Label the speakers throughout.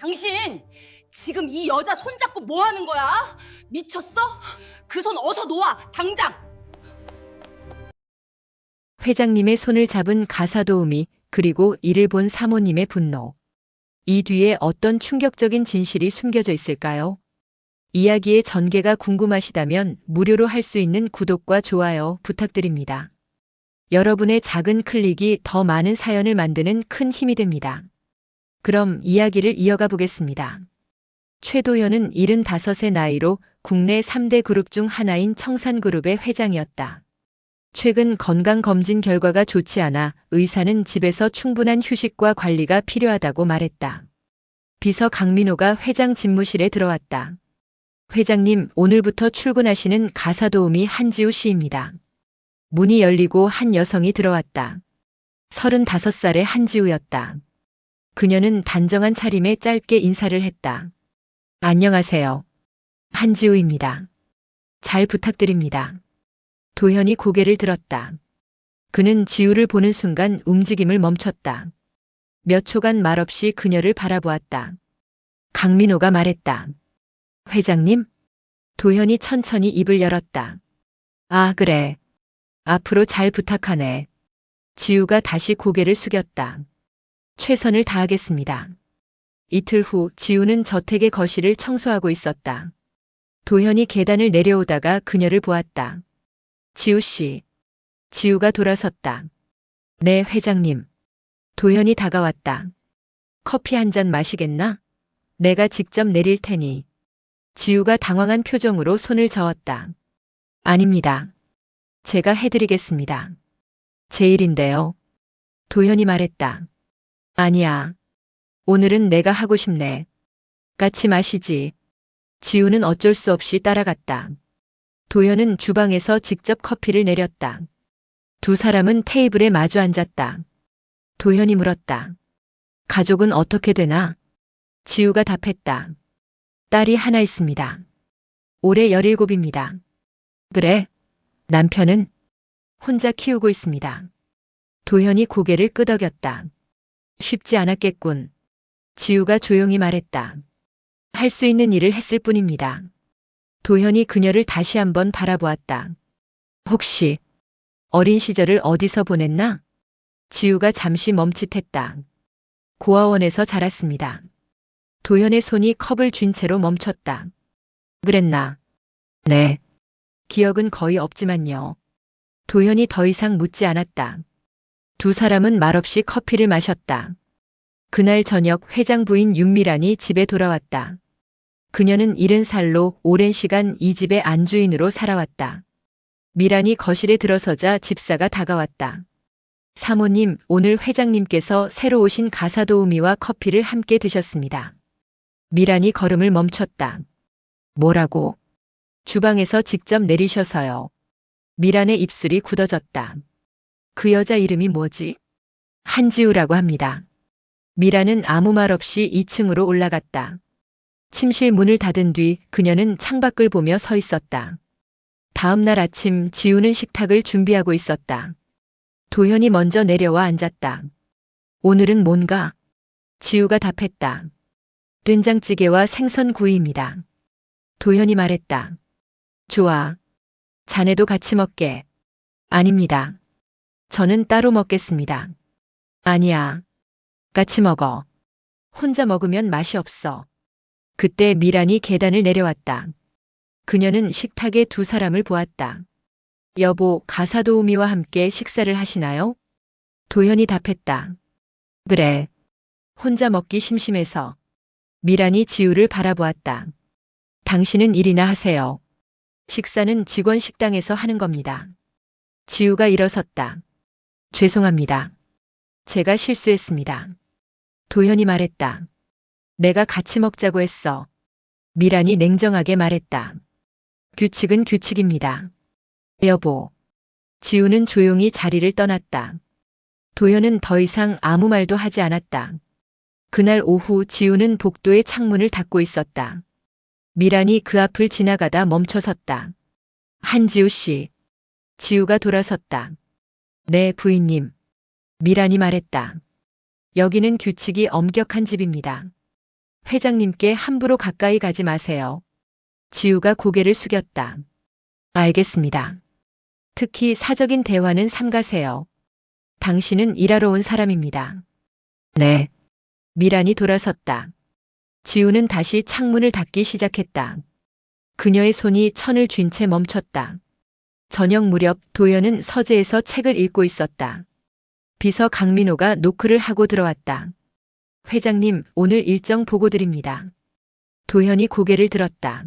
Speaker 1: 당신 지금 이 여자 손잡고 뭐 하는 거야? 미쳤어? 그 손 어서 놓아, 당장!
Speaker 2: 회장님의 손을 잡은 가사도우미 그리고 이를 본 사모님의 분노. 이 뒤에 어떤 충격적인 진실이 숨겨져 있을까요? 이야기의 전개가 궁금하시다면 무료로 할 수 있는 구독과 좋아요 부탁드립니다. 여러분의 작은 클릭이 더 많은 사연을 만드는 큰 힘이 됩니다. 그럼 이야기를 이어가 보겠습니다. 최도현은 75의 나이로 국내 3대 그룹 중 하나인 청산그룹의 회장이었다. 최근 건강검진 결과가 좋지 않아 의사는 집에서 충분한 휴식과 관리가 필요하다고 말했다. 비서 강민호가 회장 집무실에 들어왔다. 회장님, 오늘부터 출근하시는 가사도우미 한지우 씨입니다. 문이 열리고 한 여성이 들어왔다. 35살의 한지우였다. 그녀는 단정한 차림에 짧게 인사를 했다. 안녕하세요. 한지우입니다. 잘 부탁드립니다. 도현이 고개를 들었다. 그는 지우를 보는 순간 움직임을 멈췄다. 몇 초간 말없이 그녀를 바라보았다. 강민호가 말했다. 회장님? 도현이 천천히 입을 열었다. 아, 그래. 앞으로 잘 부탁하네. 지우가 다시 고개를 숙였다. 최선을 다하겠습니다. 이틀 후 지우는 저택의 거실을 청소하고 있었다. 도현이 계단을 내려오다가 그녀를 보았다. 지우 씨. 지우가 돌아섰다. 네, 회장님. 도현이 다가왔다. 커피 한 잔 마시겠나? 내가 직접 내릴 테니. 지우가 당황한 표정으로 손을 저었다. 아닙니다. 제가 해드리겠습니다. 제 일인데요. 도현이 말했다. 아니야. 오늘은 내가 하고 싶네. 같이 마시지. 지우는 어쩔 수 없이 따라갔다. 도현은 주방에서 직접 커피를 내렸다. 두 사람은 테이블에 마주 앉았다. 도현이 물었다. 가족은 어떻게 되나? 지우가 답했다. 딸이 하나 있습니다. 올해 17입니다. 그래? 남편은? 혼자 키우고 있습니다. 도현이 고개를 끄덕였다. 쉽지 않았겠군. 지우가 조용히 말했다. 할 수 있는 일을 했을 뿐입니다. 도현이 그녀를 다시 한번 바라보았다. 혹시 어린 시절을 어디서 보냈나? 지우가 잠시 멈칫했다. 고아원에서 자랐습니다. 도현의 손이 컵을 쥔 채로 멈췄다. 그랬나? 네. 기억은 거의 없지만요. 도현이 더 이상 묻지 않았다. 두 사람은 말없이 커피를 마셨다. 그날 저녁 회장 부인 윤미란이 집에 돌아왔다. 그녀는 70살로 오랜 시간 이 집의 안주인으로 살아왔다. 미란이 거실에 들어서자 집사가 다가왔다. 사모님, 오늘 회장님께서 새로 오신 가사도우미와 커피를 함께 드셨습니다. 미란이 걸음을 멈췄다. 뭐라고? 주방에서 직접 내리셔서요. 미란의 입술이 굳어졌다. 그 여자 이름이 뭐지? 한지우라고 합니다. 미란은 아무 말 없이 2층으로 올라갔다. 침실 문을 닫은 뒤 그녀는 창밖을 보며 서 있었다. 다음 날 아침 지우는 식탁을 준비하고 있었다. 도현이 먼저 내려와 앉았다. 오늘은 뭔가? 지우가 답했다. 된장찌개와 생선구이입니다. 도현이 말했다. 좋아. 자네도 같이 먹게. 아닙니다. 저는 따로 먹겠습니다. 아니야. 같이 먹어. 혼자 먹으면 맛이 없어. 그때 미란이 계단을 내려왔다. 그녀는 식탁에 두 사람을 보았다. 여보, 가사도우미와 함께 식사를 하시나요? 도현이 답했다. 그래. 혼자 먹기 심심해서. 미란이 지우를 바라보았다. 당신은 일이나 하세요. 식사는 직원 식당에서 하는 겁니다. 지우가 일어섰다. 죄송합니다. 제가 실수했습니다. 도현이 말했다. 내가 같이 먹자고 했어. 미란이 냉정하게 말했다. 규칙은 규칙입니다. 여보. 지우는 조용히 자리를 떠났다. 도현은 더 이상 아무 말도 하지 않았다. 그날 오후 지우는 복도의 창문을 닫고 있었다. 미란이 그 앞을 지나가다 멈춰섰다. 한지우 씨. 지우가 돌아섰다. 네, 부인님. 미란이 말했다. 여기는 규칙이 엄격한 집입니다. 회장님께 함부로 가까이 가지 마세요. 지우가 고개를 숙였다. 알겠습니다. 특히 사적인 대화는 삼가세요. 당신은 일하러 온 사람입니다. 네. 미란이 돌아섰다. 지우는 다시 창문을 닫기 시작했다. 그녀의 손이 천을 쥔 채 멈췄다. 저녁 무렵 도연은 서재에서 책을 읽고 있었다. 비서 강민호가 노크를 하고 들어왔다. 회장님, 오늘 일정 보고 드립니다. 도현이 고개를 들었다.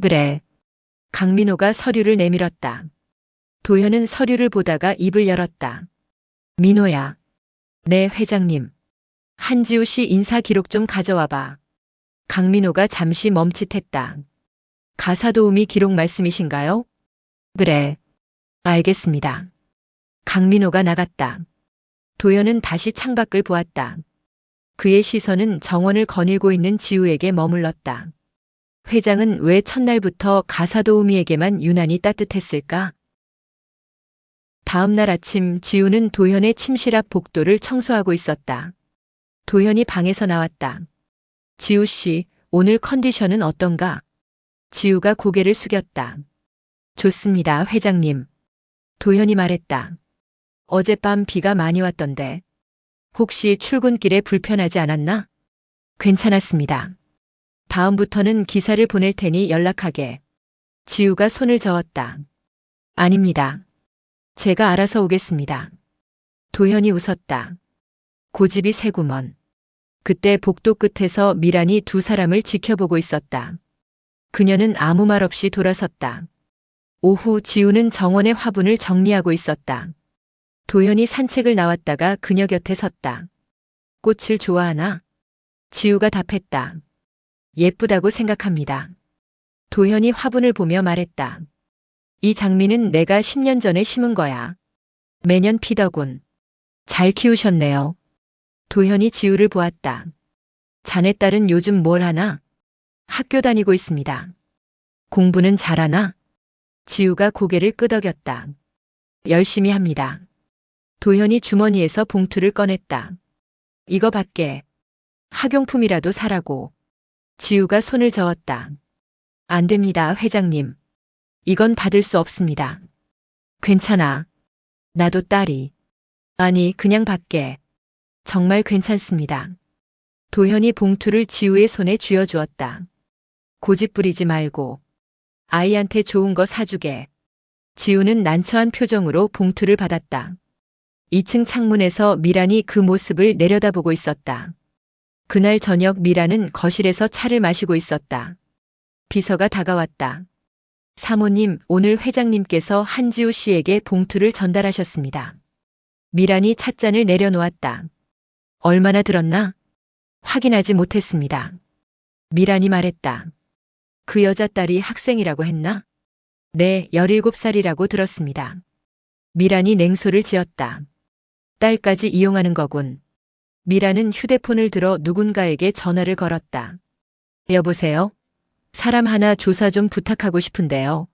Speaker 2: 그래. 강민호가 서류를 내밀었다. 도현은 서류를 보다가 입을 열었다. 민호야. 네, 회장님. 한지우 씨 인사 기록 좀 가져와 봐. 강민호가 잠시 멈칫했다. 가사도우미 기록 말씀이신가요? 그래. 알겠습니다. 강민호가 나갔다. 도연은 다시 창밖을 보았다. 그의 시선은 정원을 거닐고 있는 지우에게 머물렀다. 회장은 왜 첫날부터 가사도우미에게만 유난히 따뜻했을까? 다음 날 아침 지우는 도현의 침실 앞 복도를 청소하고 있었다. 도현이 방에서 나왔다. 지우 씨, 오늘 컨디션은 어떤가? 지우가 고개를 숙였다. 좋습니다, 회장님. 도현이 말했다. 어젯밤 비가 많이 왔던데. 혹시 출근길에 불편하지 않았나? 괜찮았습니다. 다음부터는 기사를 보낼 테니 연락하게. 지우가 손을 저었다. 아닙니다. 제가 알아서 오겠습니다. 도현이 웃었다. 고집이 세구먼. 그때 복도 끝에서 미란이 두 사람을 지켜보고 있었다. 그녀는 아무 말 없이 돌아섰다. 오후 지우는 정원의 화분을 정리하고 있었다. 도현이 산책을 나왔다가 그녀 곁에 섰다. 꽃을 좋아하나? 지우가 답했다. 예쁘다고 생각합니다. 도현이 화분을 보며 말했다. 이 장미는 내가 10년 전에 심은 거야. 매년 피더군. 잘 키우셨네요. 도현이 지우를 보았다. 자네 딸은 요즘 뭘 하나? 학교 다니고 있습니다. 공부는 잘하나? 지우가 고개를 끄덕였다. 열심히 합니다. 도현이 주머니에서 봉투를 꺼냈다. 이거 받게. 학용품이라도 사라고. 지우가 손을 저었다. 안 됩니다, 회장님. 이건 받을 수 없습니다. 괜찮아. 나도 딸이. 아니, 그냥 받게. 정말 괜찮습니다. 도현이 봉투를 지우의 손에 쥐어주었다. 고집 부리지 말고. 아이한테 좋은 거 사주게. 지우는 난처한 표정으로 봉투를 받았다. 2층 창문에서 미란이 그 모습을 내려다보고 있었다. 그날 저녁 미란은 거실에서 차를 마시고 있었다. 비서가 다가왔다. 사모님, 오늘 회장님께서 한지우 씨에게 봉투를 전달하셨습니다. 미란이 찻잔을 내려놓았다. 얼마나 들었나? 확인하지 못했습니다. 미란이 말했다. 그 여자 딸이 학생이라고 했나? 네, 17살이라고 들었습니다. 미란이 냉소를 지었다. 딸까지 이용하는 거군. 미란은 휴대폰을 들어 누군가에게 전화를 걸었다. 여보세요? 사람 하나 조사 좀 부탁하고 싶은데요.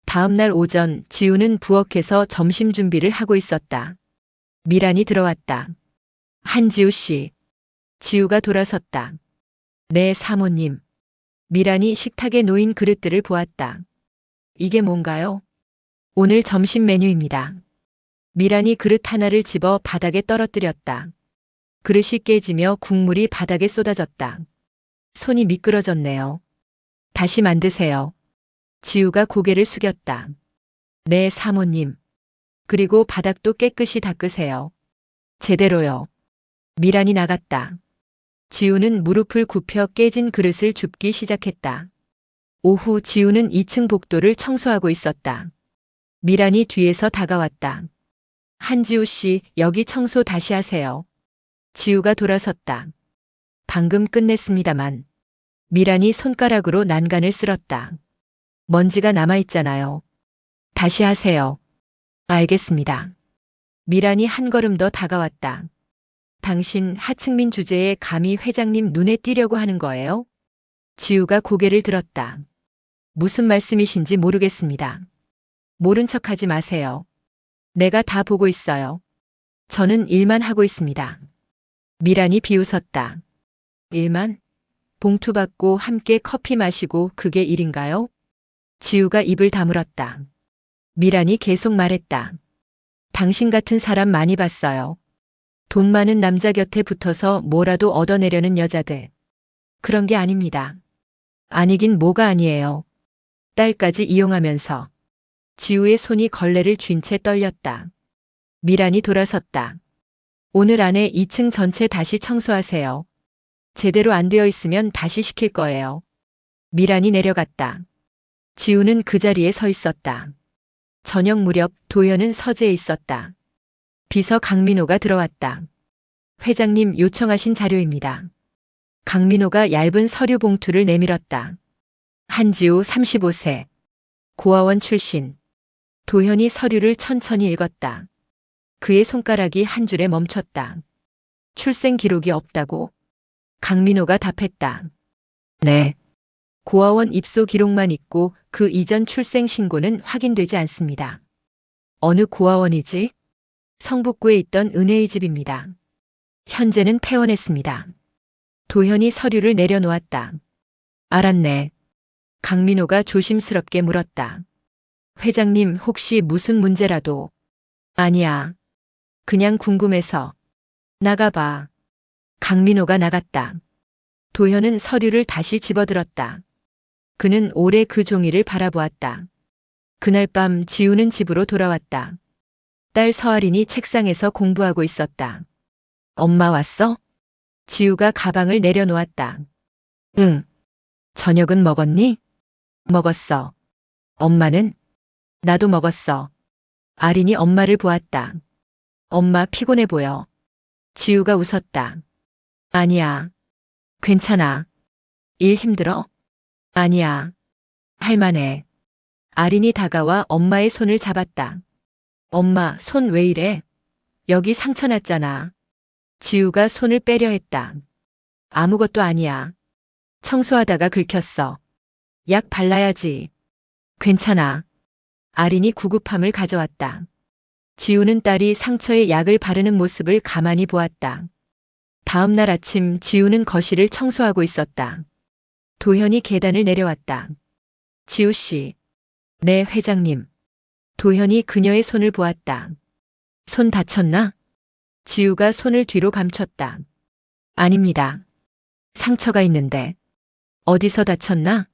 Speaker 2: 다음 날 오전 지우는 부엌에서 점심 준비를 하고 있었다. 미란이 들어왔다. 한지우 씨. 지우가 돌아섰다. 네, 사모님. 미란이 식탁에 놓인 그릇들을 보았다. 이게 뭔가요? 오늘 점심 메뉴입니다. 미란이 그릇 하나를 집어 바닥에 떨어뜨렸다. 그릇이 깨지며 국물이 바닥에 쏟아졌다. 손이 미끄러졌네요. 다시 만드세요. 지우가 고개를 숙였다. 네, 사모님. 그리고 바닥도 깨끗이 닦으세요. 제대로요. 미란이 나갔다. 지우는 무릎을 굽혀 깨진 그릇을 줍기 시작했다. 오후 지우는 2층 복도를 청소하고 있었다. 미란이 뒤에서 다가왔다. 한지우 씨, 여기 청소 다시 하세요. 지우가 돌아섰다. 방금 끝냈습니다만. 미란이 손가락으로 난간을 쓸었다. 먼지가 남아있잖아요. 다시 하세요. 알겠습니다. 미란이 한 걸음 더 다가왔다. 당신 하층민 주제에 감히 회장님 눈에 띄려고 하는 거예요? 지우가 고개를 들었다. 무슨 말씀이신지 모르겠습니다. 모른 척하지 마세요. 내가 다 보고 있어요. 저는 일만 하고 있습니다. 미란이 비웃었다. 일만? 봉투 받고 함께 커피 마시고 그게 일인가요? 지우가 입을 다물었다. 미란이 계속 말했다. 당신 같은 사람 많이 봤어요. 돈 많은 남자 곁에 붙어서 뭐라도 얻어내려는 여자들. 그런 게 아닙니다. 아니긴 뭐가 아니에요. 딸까지 이용하면서. 지우의 손이 걸레를 쥔 채 떨렸다. 미란이 돌아섰다. 오늘 안에 2층 전체 다시 청소하세요. 제대로 안 되어 있으면 다시 시킬 거예요. 미란이 내려갔다. 지우는 그 자리에 서 있었다. 저녁 무렵 도연은 서재에 있었다. 비서 강민호가 들어왔다. 회장님 요청하신 자료입니다. 강민호가 얇은 서류 봉투를 내밀었다. 한지우 35세. 고아원 출신. 도현이 서류를 천천히 읽었다. 그의 손가락이 한 줄에 멈췄다. 출생 기록이 없다고? 강민호가 답했다. 네. 고아원 입소 기록만 있고 그 이전 출생 신고는 확인되지 않습니다. 어느 고아원이지? 성북구에 있던 은혜의 집입니다. 현재는 폐원했습니다. 도현이 서류를 내려놓았다. 알았네. 강민호가 조심스럽게 물었다. 회장님 혹시 무슨 문제라도? 아니야. 그냥 궁금해서. 나가봐. 강민호가 나갔다. 도현은 서류를 다시 집어들었다. 그는 오래 그 종이를 바라보았다. 그날 밤 지우는 집으로 돌아왔다. 딸 서아린이 책상에서 공부하고 있었다. 엄마 왔어? 지우가 가방을 내려놓았다. 응. 저녁은 먹었니? 먹었어. 엄마는? 나도 먹었어. 아린이 엄마를 보았다. 엄마 피곤해 보여. 지우가 웃었다. 아니야. 괜찮아. 일 힘들어? 아니야. 할만해. 아린이 다가와 엄마의 손을 잡았다. 엄마, 손 왜 이래? 여기 상처 났잖아. 지우가 손을 빼려 했다. 아무것도 아니야. 청소하다가 긁혔어. 약 발라야지. 괜찮아. 아린이 구급함을 가져왔다. 지우는 딸이 상처에 약을 바르는 모습을 가만히 보았다. 다음 날 아침 지우는 거실을 청소하고 있었다. 도현이 계단을 내려왔다. 지우 씨. 네, 회장님. 도현이 그녀의 손을 보았다. 손 다쳤나? 지우가 손을 뒤로 감췄다. 아닙니다. 상처가 있는데. 어디서 다쳤나?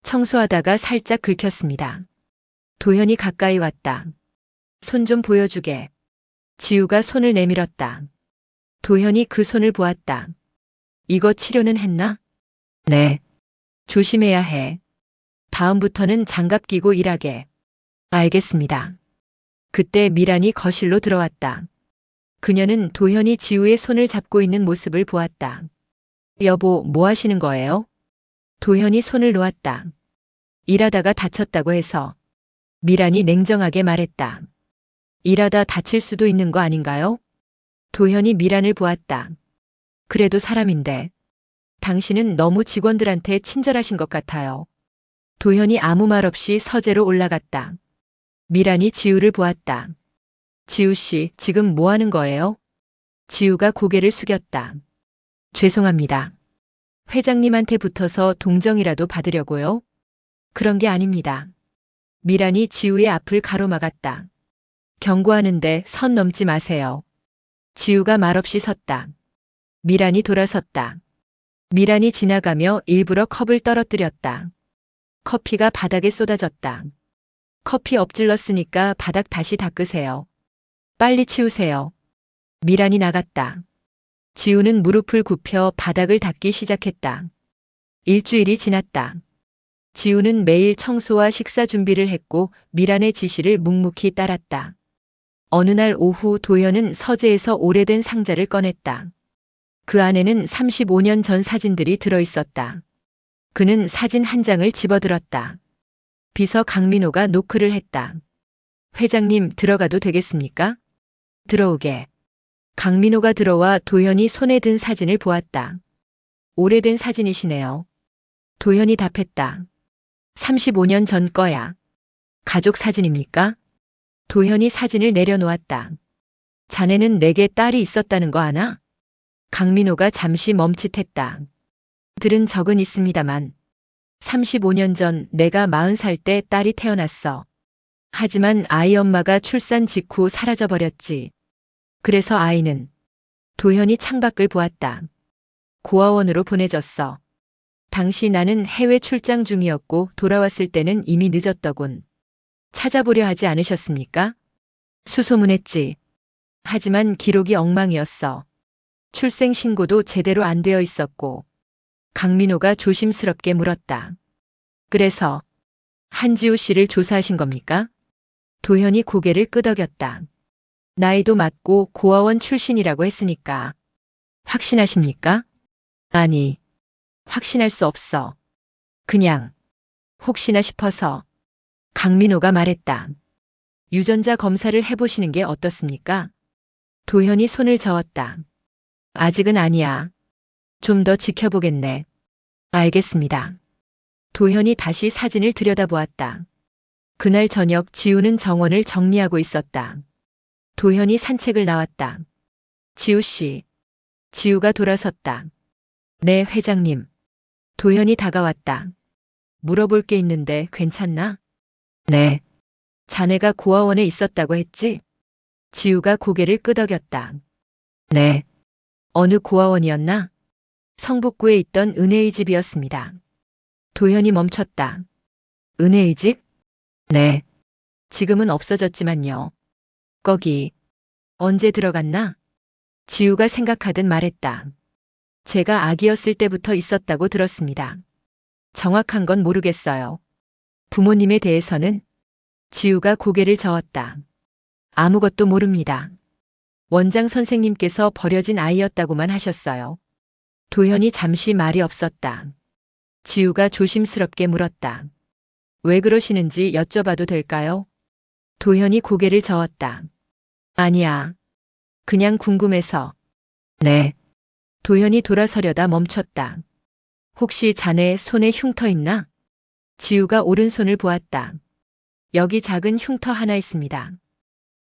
Speaker 2: 청소하다가 살짝 긁혔습니다. 도현이 가까이 왔다. 손 좀 보여주게. 지우가 손을 내밀었다. 도현이 그 손을 보았다. 이거 치료는 했나? 네. 조심해야 해. 다음부터는 장갑 끼고 일하게. 알겠습니다. 그때 미란이 거실로 들어왔다. 그녀는 도현이 지우의 손을 잡고 있는 모습을 보았다. 여보, 뭐 하시는 거예요? 도현이 손을 놓았다. 일하다가 다쳤다고 해서. 미란이 냉정하게 말했다. 일하다 다칠 수도 있는 거 아닌가요? 도현이 미란을 보았다. 그래도 사람인데. 당신은 너무 직원들한테 친절하신 것 같아요. 도현이 아무 말 없이 서재로 올라갔다. 미란이 지우를 보았다. 지우 씨, 지금 뭐 하는 거예요? 지우가 고개를 숙였다. 죄송합니다. 회장님한테 붙어서 동정이라도 받으려고요? 그런 게 아닙니다. 미란이 지우의 앞을 가로막았다. 경고하는데 선 넘지 마세요. 지우가 말없이 섰다. 미란이 돌아섰다. 미란이 지나가며 일부러 컵을 떨어뜨렸다. 커피가 바닥에 쏟아졌다. 커피 엎질렀으니까 바닥 다시 닦으세요. 빨리 치우세요. 미란이 나갔다. 지우는 무릎을 굽혀 바닥을 닦기 시작했다. 일주일이 지났다. 지우는 매일 청소와 식사 준비를 했고 미란의 지시를 묵묵히 따랐다. 어느 날 오후 도현은 서재에서 오래된 상자를 꺼냈다. 그 안에는 35년 전 사진들이 들어있었다. 그는 사진 한 장을 집어들었다. 비서 강민호가 노크를 했다. 회장님 들어가도 되겠습니까? 들어오게. 강민호가 들어와 도현이 손에 든 사진을 보았다. 오래된 사진이시네요. 도현이 답했다. 35년 전 거야. 가족 사진입니까? 도현이 사진을 내려놓았다. 자네는 내게 딸이 있었다는 거 아나? 강민호가 잠시 멈칫했다. 들은 적은 있습니다만 35년 전 내가 40살 때 딸이 태어났어. 하지만 아이 엄마가 출산 직후 사라져버렸지. 그래서 아이는 도현이 창밖을 보았다. 고아원으로 보내졌어. 당시 나는 해외 출장 중이었고 돌아왔을 때는 이미 늦었더군. 찾아보려 하지 않으셨습니까? 수소문했지. 하지만 기록이 엉망이었어. 출생신고도 제대로 안 되어 있었고. 강민호가 조심스럽게 물었다. 그래서 한지우 씨를 조사하신 겁니까? 도현이 고개를 끄덕였다. 나이도 맞고 고아원 출신이라고 했으니까. 확신하십니까? 아니, 확신할 수 없어. 그냥 혹시나 싶어서. 강민호가 말했다. 유전자 검사를 해보시는 게 어떻습니까? 도현이 손을 저었다. 아직은 아니야. 좀 더 지켜보겠네. 알겠습니다. 도현이 다시 사진을 들여다보았다. 그날 저녁 지우는 정원을 정리하고 있었다. 도현이 산책을 나왔다. 지우 씨. 지우가 돌아섰다. 네, 회장님. 도현이 다가왔다. 물어볼 게 있는데 괜찮나? 네. 자네가 고아원에 있었다고 했지? 지우가 고개를 끄덕였다. 네. 어느 고아원이었나? 성북구에 있던 은혜의 집이었습니다. 도현이 멈췄다. 은혜의 집? 네. 지금은 없어졌지만요. 거기 언제 들어갔나? 지우가 생각하듯 말했다. 제가 아기였을 때부터 있었다고 들었습니다. 정확한 건 모르겠어요. 부모님에 대해서는? 지우가 고개를 저었다. 아무것도 모릅니다. 원장 선생님께서 버려진 아이였다고만 하셨어요. 도현이 잠시 말이 없었다. 지우가 조심스럽게 물었다. 왜 그러시는지 여쭤봐도 될까요? 도현이 고개를 저었다. 아니야. 그냥 궁금해서. 네. 도현이 돌아서려다 멈췄다. 혹시 자네 손에 흉터 있나? 지우가 오른손을 보았다. 여기 작은 흉터 하나 있습니다.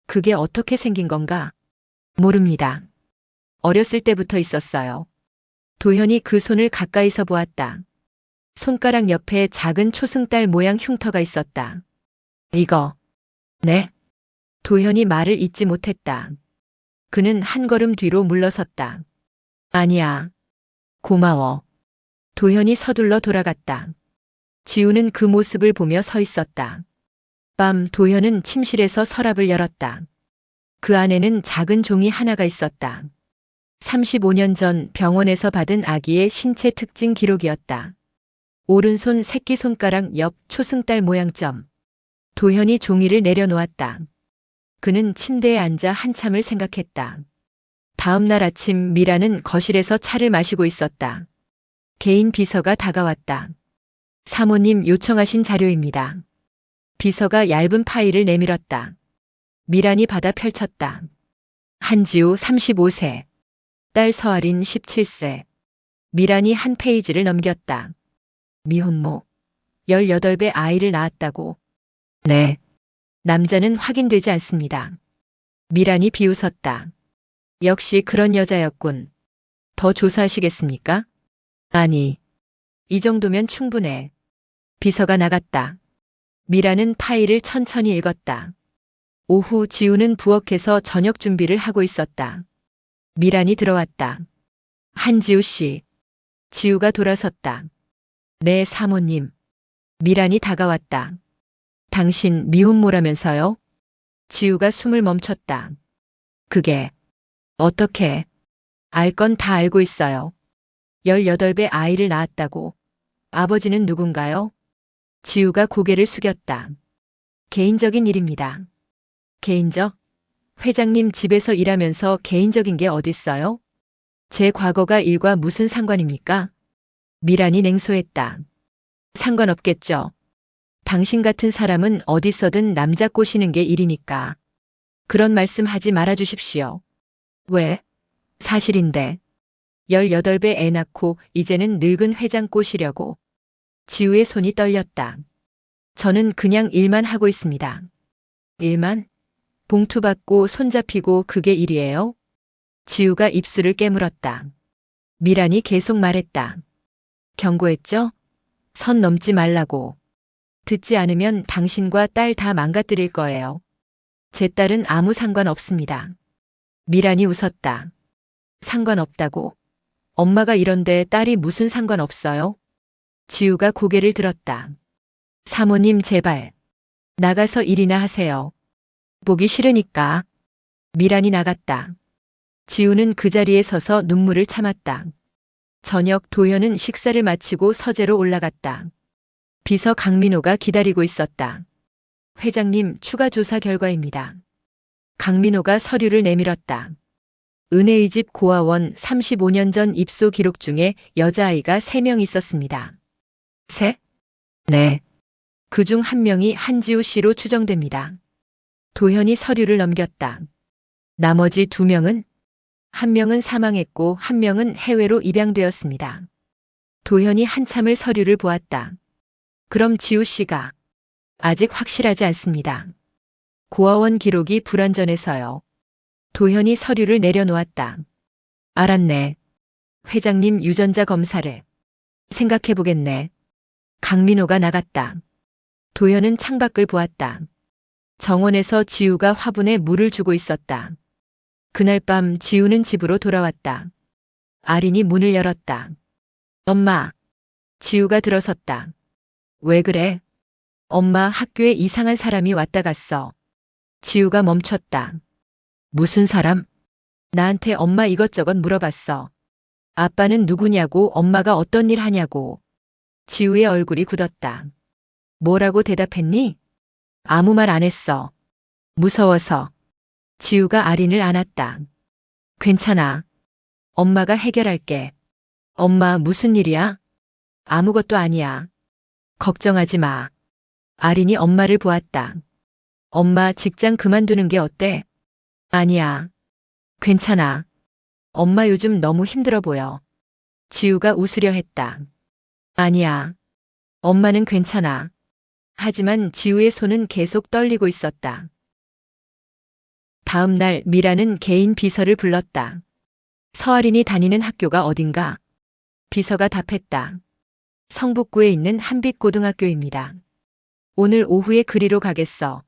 Speaker 2: 그게 어떻게 생긴 건가? 모릅니다. 어렸을 때부터 있었어요. 도현이 그 손을 가까이서 보았다. 손가락 옆에 작은 초승달 모양 흉터가 있었다. 이거. 네. 도현이 말을 잇지 못했다. 그는 한 걸음 뒤로 물러섰다. 아니야. 고마워. 도현이 서둘러 돌아갔다. 지우는 그 모습을 보며 서 있었다. 밤 도현은 침실에서 서랍을 열었다. 그 안에는 작은 종이 하나가 있었다. 35년 전 병원에서 받은 아기의 신체 특징 기록이었다. 오른손 새끼손가락 옆 초승달 모양점. 도현이 종이를 내려놓았다. 그는 침대에 앉아 한참을 생각했다. 다음 날 아침 미라는 거실에서 차를 마시고 있었다. 개인 비서가 다가왔다. 사모님 요청하신 자료입니다. 비서가 얇은 파일을 내밀었다. 미란이 받아 펼쳤다. 한지우 35세. 딸 서아린 17세. 미란이 한 페이지를 넘겼다. 미혼모. 18배 아이를 낳았다고. 네. 남자는 확인되지 않습니다. 미란이 비웃었다. 역시 그런 여자였군. 더 조사하시겠습니까? 아니. 이 정도면 충분해. 비서가 나갔다. 미라는 파일을 천천히 읽었다. 오후 지우는 부엌에서 저녁 준비를 하고 있었다. 미란이 들어왔다. 한지우 씨. 지우가 돌아섰다. 네, 사모님. 미란이 다가왔다. 당신 미혼모라면서요? 지우가 숨을 멈췄다. 그게 어떻게? 알 건 다 알고 있어요. 18배 아이를 낳았다고. 아버지는 누군가요? 지우가 고개를 숙였다. 개인적인 일입니다. 개인적? 회장님 집에서 일하면서 개인적인 게 어딨어요? 제 과거가 일과 무슨 상관입니까? 미란이 냉소했다. 상관없겠죠. 당신 같은 사람은 어디서든 남자 꼬시는 게 일이니까. 그런 말씀 하지 말아 주십시오. 왜? 사실인데. 18배 애 낳고 이제는 늙은 회장 꼬시려고. 지우의 손이 떨렸다. 저는 그냥 일만 하고 있습니다. 일만? 봉투 받고 손잡히고 그게 일이에요? 지우가 입술을 깨물었다. 미란이 계속 말했다. 경고했죠? 선 넘지 말라고. 듣지 않으면 당신과 딸 다 망가뜨릴 거예요. 제 딸은 아무 상관없습니다. 미란이 웃었다. 상관없다고? 엄마가 이런데 딸이 무슨 상관없어요? 지우가 고개를 들었다. 사모님 제발. 나가서 일이나 하세요. 보기 싫으니까. 미란이 나갔다. 지우는 그 자리에 서서 눈물을 참았다. 저녁 도현은 식사를 마치고 서재로 올라갔다. 비서 강민호가 기다리고 있었다. 회장님, 추가 조사 결과입니다. 강민호가 서류를 내밀었다. 은혜의 집 고아원 35년 전 입소 기록 중에 여자아이가 3명 있었습니다. 셋? 네. 그중 1명이 한지우 씨로 추정됩니다. 도현이 서류를 넘겼다. 나머지 2명은? 1명은 사망했고 1명은 해외로 입양되었습니다. 도현이 한참을 서류를 보았다. 그럼 지우 씨가? 아직 확실하지 않습니다. 고아원 기록이 불완전해서요. 도현이 서류를 내려놓았다. 알았네. 회장님 유전자 검사를 생각해보겠네. 강민호가 나갔다. 도현은 창밖을 보았다. 정원에서 지우가 화분에 물을 주고 있었다. 그날 밤 지우는 집으로 돌아왔다. 아린이 문을 열었다. 엄마. 지우가 들어섰다. 왜 그래? 엄마, 학교에 이상한 사람이 왔다 갔어. 지우가 멈췄다. 무슨 사람? 나한테 엄마 이것저것 물어봤어. 아빠는 누구냐고, 엄마가 어떤 일 하냐고. 지우의 얼굴이 굳었다. 뭐라고 대답했니? 아무 말 안 했어. 무서워서. 지우가 아린을 안았다. 괜찮아. 엄마가 해결할게. 엄마, 무슨 일이야? 아무것도 아니야. 걱정하지 마. 아린이 엄마를 보았다. 엄마, 직장 그만두는 게 어때? 아니야. 괜찮아. 엄마 요즘 너무 힘들어 보여. 지우가 웃으려 했다. 아니야. 엄마는 괜찮아. 하지만 지우의 손은 계속 떨리고 있었다. 다음 날 미라는 개인 비서를 불렀다. 서아린이 다니는 학교가 어딘가? 비서가 답했다. 성북구에 있는 한빛고등학교입니다. 오늘 오후에 그리로 가겠어.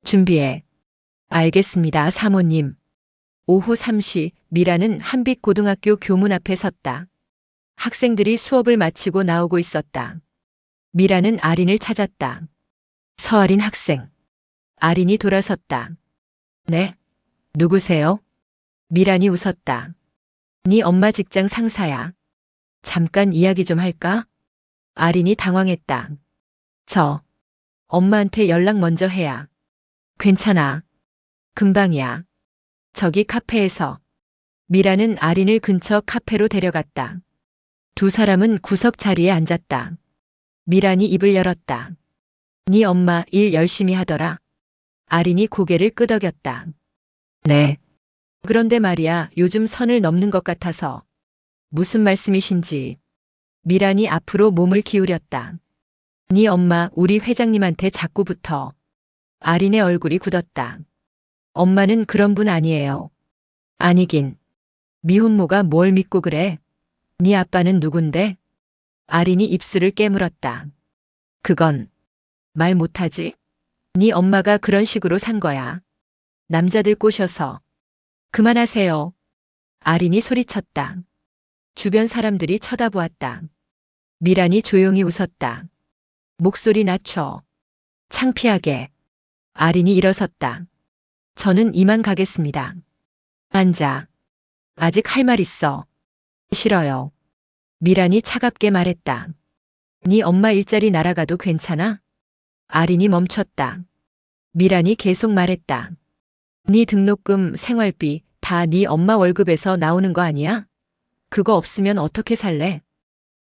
Speaker 2: 준비해. 알겠습니다, 사모님. 오후 3시 미라는 한빛고등학교 교문 앞에 섰다. 학생들이 수업을 마치고 나오고 있었다. 미라는 아린을 찾았다. 서아린 학생. 아린이 돌아섰다. 네? 누구세요? 미란이 웃었다. 네 엄마 직장 상사야. 잠깐 이야기 좀 할까? 아린이 당황했다. 엄마한테 연락 먼저 해야. 괜찮아. 금방이야. 저기 카페에서. 미라는 아린을 근처 카페로 데려갔다. 두 사람은 구석 자리에 앉았다. 미란이 입을 열었다. 네 엄마 일 열심히 하더라. 아린이 고개를 끄덕였다. 네. 그런데 말이야, 요즘 선을 넘는 것 같아서. 무슨 말씀이신지. 미란이 앞으로 몸을 기울였다. 네 엄마 우리 회장님한테 자꾸 붙어. 아린의 얼굴이 굳었다. 엄마는 그런 분 아니에요. 아니긴. 미혼모가 뭘 믿고 그래? 네 아빠는 누군데? 아린이 입술을 깨물었다. 그건 말 못하지? 네 엄마가 그런 식으로 산 거야. 남자들 꼬셔서. 그만하세요. 아린이 소리쳤다. 주변 사람들이 쳐다보았다. 미란이 조용히 웃었다. 목소리 낮춰. 창피하게. 아린이 일어섰다. 저는 이만 가겠습니다. 앉아. 아직 할 말 있어. 싫어요. 미란이 차갑게 말했다. 네 엄마 일자리 날아가도 괜찮아? 아린이 멈췄다. 미란이 계속 말했다. 네 등록금, 생활비 다 네 엄마 월급에서 나오는 거 아니야? 그거 없으면 어떻게 살래?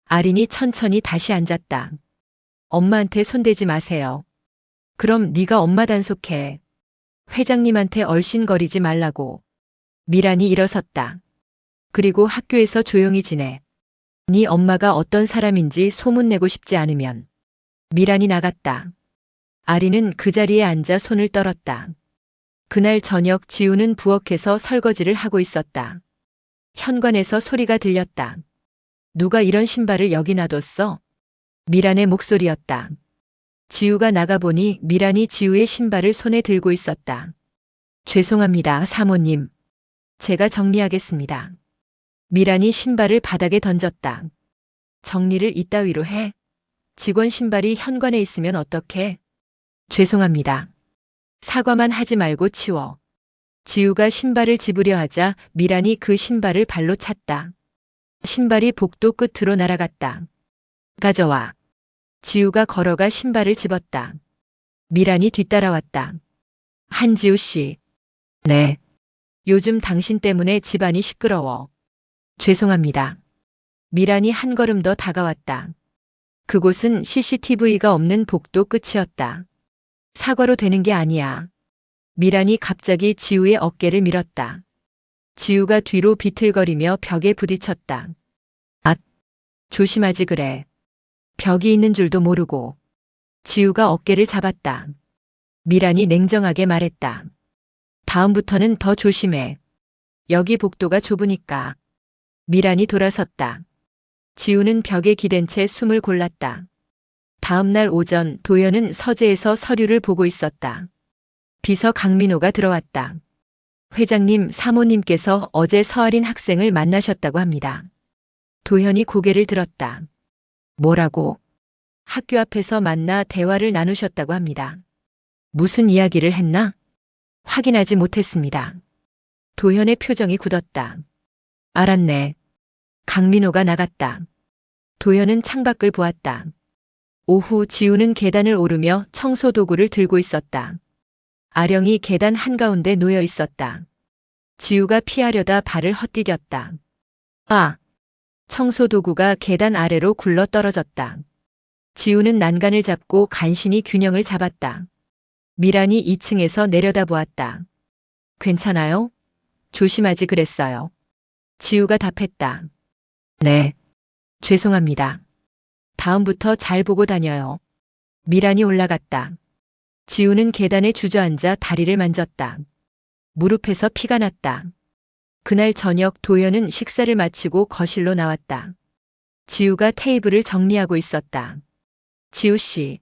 Speaker 2: 아린이 천천히 다시 앉았다. 엄마한테 손대지 마세요. 그럼 네가 엄마 단속해. 회장님한테 얼씬거리지 말라고. 미란이 일어섰다. 그리고 학교에서 조용히 지내. 네 엄마가 어떤 사람인지 소문내고 싶지 않으면. 미란이 나갔다. 아린은 그 자리에 앉아 손을 떨었다. 그날 저녁 지우는 부엌에서 설거지를 하고 있었다. 현관에서 소리가 들렸다. 누가 이런 신발을 여기 놔뒀어? 미란의 목소리였다. 지우가 나가보니 미란이 지우의 신발을 손에 들고 있었다. 죄송합니다, 사모님. 제가 정리하겠습니다. 미란이 신발을 바닥에 던졌다. 정리를 이따위로 해. 직원 신발이 현관에 있으면 어떡해? 죄송합니다. 사과만 하지 말고 치워. 지우가 신발을 집으려 하자 미란이 그 신발을 발로 찼다. 신발이 복도 끝으로 날아갔다. 가져와. 지우가 걸어가 신발을 집었다. 미란이 뒤따라왔다. 한지우 씨. 네. 요즘 당신 때문에 집안이 시끄러워. 죄송합니다. 미란이 한 걸음 더 다가왔다. 그곳은 CCTV가 없는 복도 끝이었다. 사과로 되는 게 아니야. 미란이 갑자기 지우의 어깨를 밀었다. 지우가 뒤로 비틀거리며 벽에 부딪혔다. 아, 조심하지 그래. 벽이 있는 줄도 모르고. 지우가 어깨를 잡았다. 미란이 냉정하게 말했다. 다음부터는 더 조심해. 여기 복도가 좁으니까. 미란이 돌아섰다. 지우는 벽에 기댄 채 숨을 골랐다. 다음 날 오전 도연은 서재에서 서류를 보고 있었다. 비서 강민호가 들어왔다. 회장님, 사모님께서 어제 서아린 학생을 만나셨다고 합니다. 도현이 고개를 들었다. 뭐라고? 학교 앞에서 만나 대화를 나누셨다고 합니다. 무슨 이야기를 했나? 확인하지 못했습니다. 도현의 표정이 굳었다. 알았네. 강민호가 나갔다. 도현은 창밖을 보았다. 오후 지우는 계단을 오르며 청소 도구를 들고 있었다. 아령이 계단 한가운데 놓여 있었다. 지우가 피하려다 발을 헛디뎠다. 아! 청소 도구가 계단 아래로 굴러 떨어졌다. 지우는 난간을 잡고 간신히 균형을 잡았다. 미란이 2층에서 내려다보았다. 괜찮아요? 조심하지 그랬어요. 지우가 답했다. 네. 죄송합니다. 다음부터 잘 보고 다녀요. 미란이 올라갔다. 지우는 계단에 주저앉아 다리를 만졌다. 무릎에서 피가 났다. 그날 저녁 도연은 식사를 마치고 거실로 나왔다. 지우가 테이블을 정리하고 있었다. 지우 씨.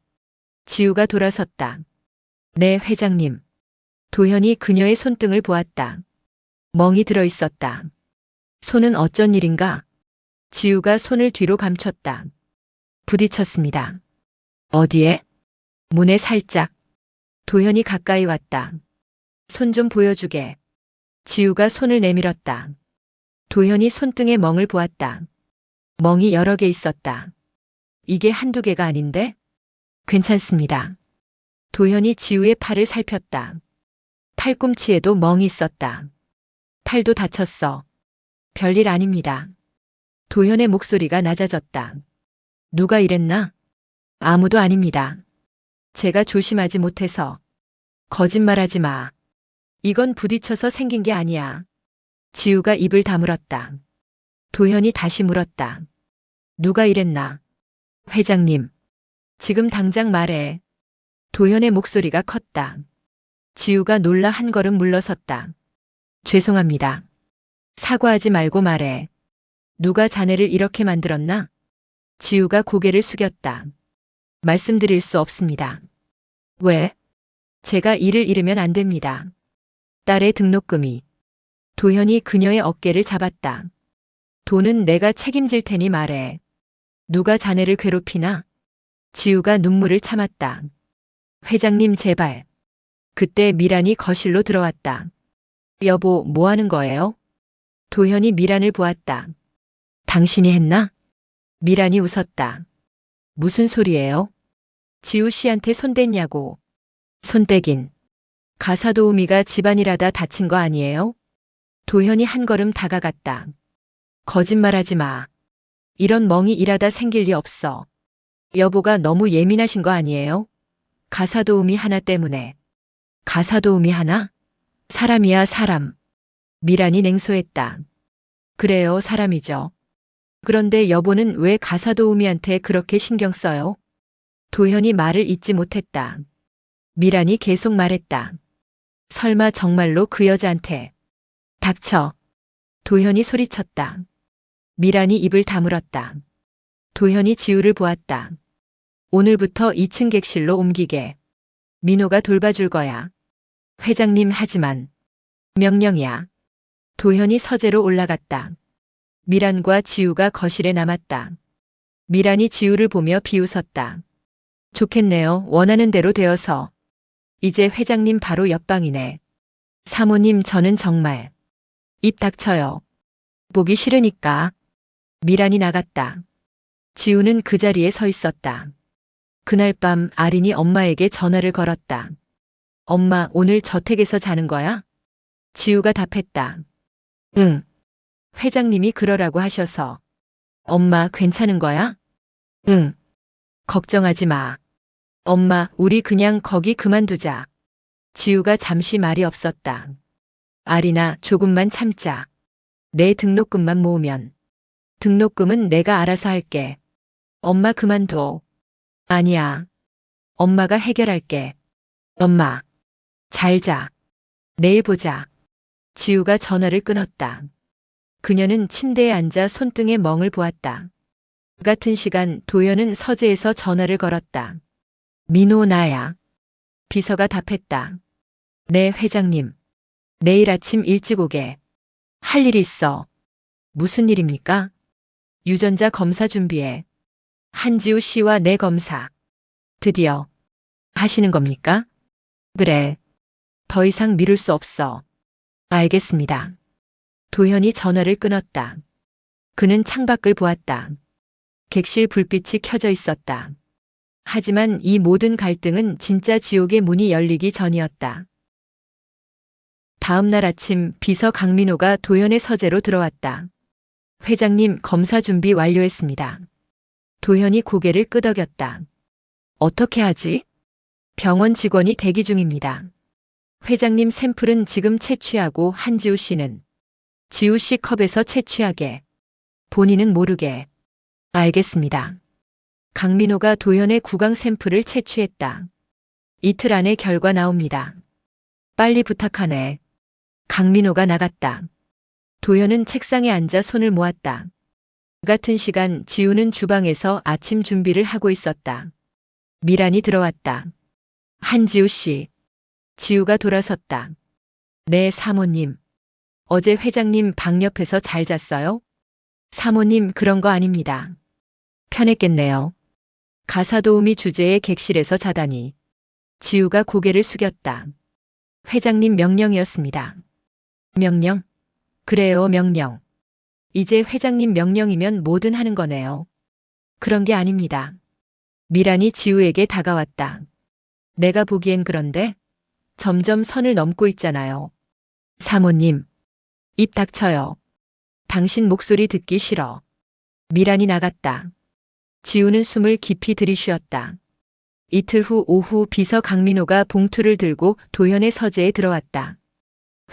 Speaker 2: 지우가 돌아섰다. 네, 회장님. 도현이 그녀의 손등을 보았다. 멍이 들어 있었다. 손은 어쩐 일인가? 지우가 손을 뒤로 감췄다. 부딪혔습니다. 어디에? 문에 살짝. 도현이 가까이 왔다. 손 좀 보여주게. 지우가 손을 내밀었다. 도현이 손등에 멍을 보았다. 멍이 여러 개 있었다. 이게 한두 개가 아닌데? 괜찮습니다. 도현이 지우의 팔을 살폈다. 팔꿈치에도 멍이 있었다. 팔도 다쳤어. 별일 아닙니다. 도현의 목소리가 낮아졌다. 누가 이랬나? 아무도 아닙니다. 제가 조심하지 못해서. 거짓말하지 마. 이건 부딪혀서 생긴 게 아니야. 지우가 입을 다물었다. 도현이 다시 물었다. 누가 이랬나? 회장님. 지금 당장 말해. 도현의 목소리가 컸다. 지우가 놀라 한 걸음 물러섰다. 죄송합니다. 사과하지 말고 말해. 누가 자네를 이렇게 만들었나? 지우가 고개를 숙였다. 말씀드릴 수 없습니다. 왜? 제가 일을 잃으면 안 됩니다. 딸의 등록금이. 도현이 그녀의 어깨를 잡았다. 돈은 내가 책임질 테니 말해. 누가 자네를 괴롭히나? 지우가 눈물을 참았다. 회장님 제발. 그때 미란이 거실로 들어왔다. 여보, 뭐 하는 거예요? 도현이 미란을 보았다. 당신이 했나? 미란이 웃었다. 무슨 소리예요? 지우 씨한테 손댔냐고. 손대긴. 가사도우미가 집안일하다 다친 거 아니에요? 도현이 한 걸음 다가갔다. 거짓말하지 마. 이런 멍이 일하다 생길 리 없어. 여보가 너무 예민하신 거 아니에요? 가사도우미 하나 때문에. 가사도우미 하나? 사람이야 사람. 미란이 냉소했다. 그래요, 사람이죠. 그런데 여보는 왜 가사도우미한테 그렇게 신경 써요? 도현이 말을 잇지 못했다. 미란이 계속 말했다. 설마 정말로 그 여자한테. 닥쳐. 도현이 소리쳤다. 미란이 입을 다물었다. 도현이 지우를 보았다. 오늘부터 2층 객실로 옮기게. 민호가 돌봐줄 거야. 회장님 하지만. 명령이야. 도현이 서재로 올라갔다. 미란과 지우가 거실에 남았다. 미란이 지우를 보며 비웃었다. 좋겠네요. 원하는 대로 되어서. 이제 회장님 바로 옆방이네. 사모님 저는 정말. 입 닥쳐요. 보기 싫으니까. 미란이 나갔다. 지우는 그 자리에 서 있었다. 그날 밤 아린이 엄마에게 전화를 걸었다. 엄마, 오늘 저택에서 자는 거야? 지우가 답했다. 응. 회장님이 그러라고 하셔서. 엄마, 괜찮은 거야? 응. 걱정하지 마. 엄마, 우리 그냥 거기 그만두자. 지우가 잠시 말이 없었다. 아린아, 조금만 참자. 내 등록금만 모으면. 등록금은 내가 알아서 할게. 엄마 그만둬. 아니야. 엄마가 해결할게. 엄마. 잘 자. 내일 보자. 지우가 전화를 끊었다. 그녀는 침대에 앉아 손등에 멍을 보았다. 같은 시간 도연은 서재에서 전화를 걸었다. 민호 나야. 비서가 답했다. 네, 회장님. 내일 아침 일찍 오게. 할 일이 있어. 무슨 일입니까? 유전자 검사 준비해. 한지우 씨와 내 검사. 드디어 하시는 겁니까? 그래. 더 이상 미룰 수 없어. 알겠습니다. 도현이 전화를 끊었다. 그는 창밖을 보았다. 객실 불빛이 켜져 있었다. 하지만 이 모든 갈등은 진짜 지옥의 문이 열리기 전이었다. 다음 날 아침 비서 강민호가 도현의 서재로 들어왔다. 회장님, 검사 준비 완료했습니다. 도현이 고개를 끄덕였다. 어떻게 하지? 병원 직원이 대기 중입니다. 회장님 샘플은 지금 채취하고 한지우 씨는 지우 씨 컵에서 채취하게. 본인은 모르게. 알겠습니다. 강민호가 도현의 구강 샘플을 채취했다. 이틀 안에 결과 나옵니다. 빨리 부탁하네. 강민호가 나갔다. 도현은 책상에 앉아 손을 모았다. 같은 시간 지우는 주방에서 아침 준비를 하고 있었다. 미란이 들어왔다. 한지우 씨. 지우가 돌아섰다. 네, 사모님. 어제 회장님 방 옆에서 잘 잤어요? 사모님, 그런 거 아닙니다. 편했겠네요. 가사도우미 주제의 객실에서 자다니. 지우가 고개를 숙였다. 회장님 명령이었습니다. 명령? 그래요, 명령. 이제 회장님 명령이면 뭐든 하는 거네요. 그런 게 아닙니다. 미란이 지우에게 다가왔다. 내가 보기엔 그런데 점점 선을 넘고 있잖아요. 사모님. 입 닥쳐요. 당신 목소리 듣기 싫어. 미란이 나갔다. 지우는 숨을 깊이 들이쉬었다. 이틀 후 오후 비서 강민호가 봉투를 들고 도현의 서재에 들어왔다.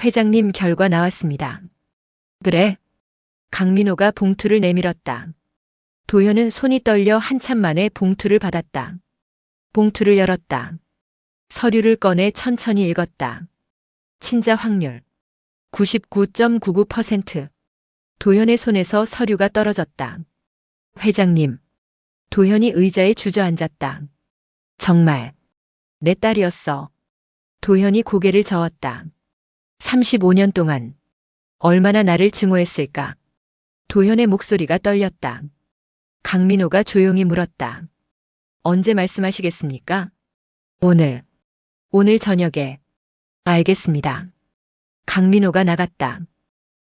Speaker 2: 회장님 결과 나왔습니다. 그래? 강민호가 봉투를 내밀었다. 도현은 손이 떨려 한참 만에 봉투를 받았다. 봉투를 열었다. 서류를 꺼내 천천히 읽었다. 친자 확률 99.99%. 도현의 손에서 서류가 떨어졌다. 회장님. 도현이 의자에 주저앉았다. 정말. 내 딸이었어. 도현이 고개를 저었다. 35년 동안 얼마나 나를 증오했을까. 도현의 목소리가 떨렸다. 강민호가 조용히 물었다. 언제 말씀하시겠습니까? 오늘 저녁에. 알겠습니다. 강민호가 나갔다.